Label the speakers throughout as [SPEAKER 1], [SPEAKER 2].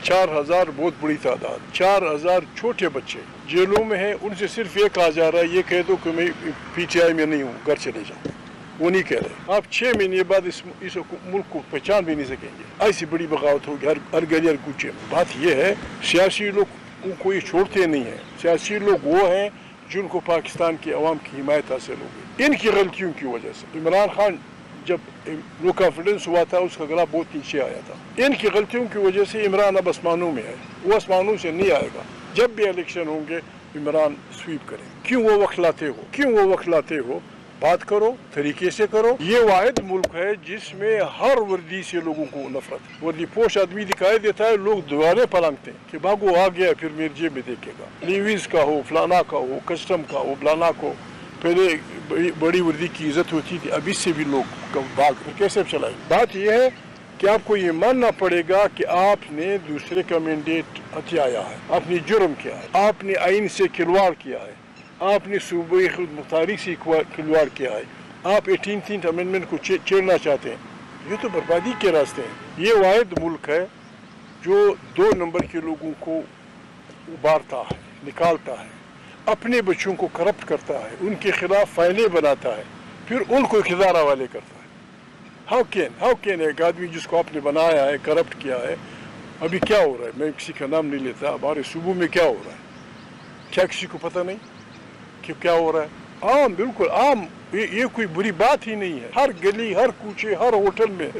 [SPEAKER 1] 4000 बहुत बड़ी तादाद, 4000 छोटे बच्चे जेलों में हैं। उनसे सिर्फ ये कहा जा रहा है, ये कह दो कि मैं PTI में नहीं हूँ, घर चले जाओ। वो नहीं कह रहे। आप 6 महीने बाद इस मुल्क को पहचान भी नहीं सकेंगे। ऐसी बड़ी बगावत होगी हर गली हर कूचे में। बात यह है, सियासी लोग को ये छोड़ते नहीं है। सियासी लोग वो हैं जिनको पाकिस्तान की अवाम की हिमायत हासिल होगी। इनकी गलतियों की वजह से इमरान खान जब लो कॉन्फिडेंस हुआ था, उसका गला बहुत नीचे आया था। इनकी गलतियों की वजह से इमरान अब आसमानों में है, वो आसमानों से नहीं आएगा। जब भी इलेक्शन होंगे इमरान स्वीप करें। क्यों वो वक्त लाते हो? बात करो, तरीके से करो। ये वाहिद मुल्क है जिसमें हर वर्दी से लोगों को नफरत है। वर्दी पोश आदमी दिखाई देता है, लोग दीवारें पलंगते हैं कि भागो आ गया, फिर मेरी जेब में देखेगा। लीवीज का हो, फलाना का हो, कस्टम का हो, फलाना को। पहले बड़ी वर्दी की इज्जत होती थी, अब इससे भी लोग भाग कैसे चलाए। बात यह है कि आपको ये मानना पड़ेगा कि आपने दूसरे का मैंडेट हथियाया है, आपने जुर्म किया है, आपने आइन से खिलवाड़ किया है, आपने सूबे खुद मुख्तारी से खिलवाड़ किया है, आप 18th अमेंडमेंट को छेड़ना चाहते हैं। ये तो बर्बादी के रास्ते हैं। ये वाहिद मुल्क है जो 2 नंबर के लोगों को उबारता है, निकालता है, अपने बच्चों को करप्ट करता है, उनके खिलाफ फाइलें बनाता है, फिर उनको खिदार हवाले करता है। हाउ कैन एक आदमी जिसको आपने बनाया है, करप्ट किया है, अभी क्या हो रहा है? मैं किसी का नाम नहीं लेता। हमारे सूबों में क्या हो रहा है, क्या किसी को पता नहीं कि क्या हो रहा है? आम, बिल्कुल आम। ये कोई बुरी बात ही नहीं है। हर गली, हर कूचे, हर होटल में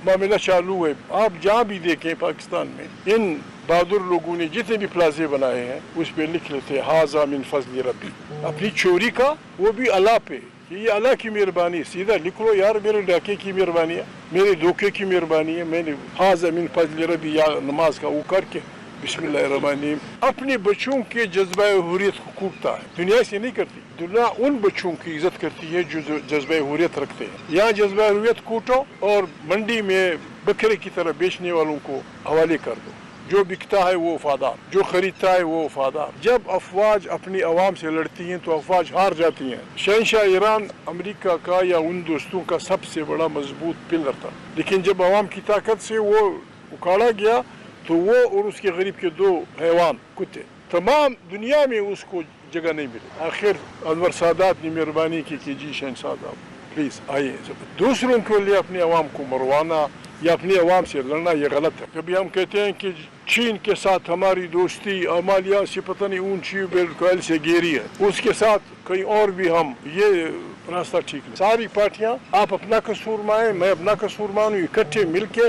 [SPEAKER 1] मामला चालू है। आप जहाँ भी देखें पाकिस्तान में, इन बहादुर लोगों ने जितने भी प्लाजे बनाए हैं उस पे लिख लेते हैं हाजा मिन फजल रब्बी। अपनी चोरी का वो भी अल्लाह पे, ये अल्लाह की मेहरबानी। सीधा लिख लो यार, मेरे डाके की मेहरबानी है, मेरे धोखे की मेहरबानी है। मैंने हाजा मिन फजल रब्बी या नमाज का वो करके बिस्मिल्लाहिर्रहमानिर्रहीम अपने बच्चों के जज्बा हुर्रियत को कूटता है। दुनिया से नहीं करती। दुनिया उन बच्चों की इज्जत करती है जो जज्बा हुर्रियत रखते हैं। यहाँ जज्बा हुर्रियत कूटो और मंडी में बकरे की तरह बेचने वालों को हवाले कर दो। जो बिकता है वो वफादार, जो खरीदता है वो वफादार। जब अफवाज अपनी आवाम से लड़ती हैं तो अफवाज हार जाती हैं। शहंशाह ईरान अमेरिका का या उन दोस्तों का सबसे बड़ा मजबूत पिलर था, लेकिन जब आवाम की ताकत से वो उखाड़ा गया तो वो और उसके गरीब के 2 हैवान कुत्ते, तमाम दुनिया में उसको जगह नहीं मिली। आखिर अनवर सादात ने मेहरबानी की कि जी शहंशाह साहब प्लीज़ आइए। दूसरों के लिए अपनी आवाम को मरवाना या अपनी आवाम से लड़ना ये गलत है। कभी हम कहते हैं कि चीन के साथ हमारी दोस्ती अमालिया से पता नहीं ऊंची बेलकैल से गेरी है, उसके साथ कहीं और भी हम, ये रास्ता ठीक नहीं। सारी पार्टियां, आप अपना कसूर माने, मैं अपना कसूर मानूं, इकट्ठे मिलके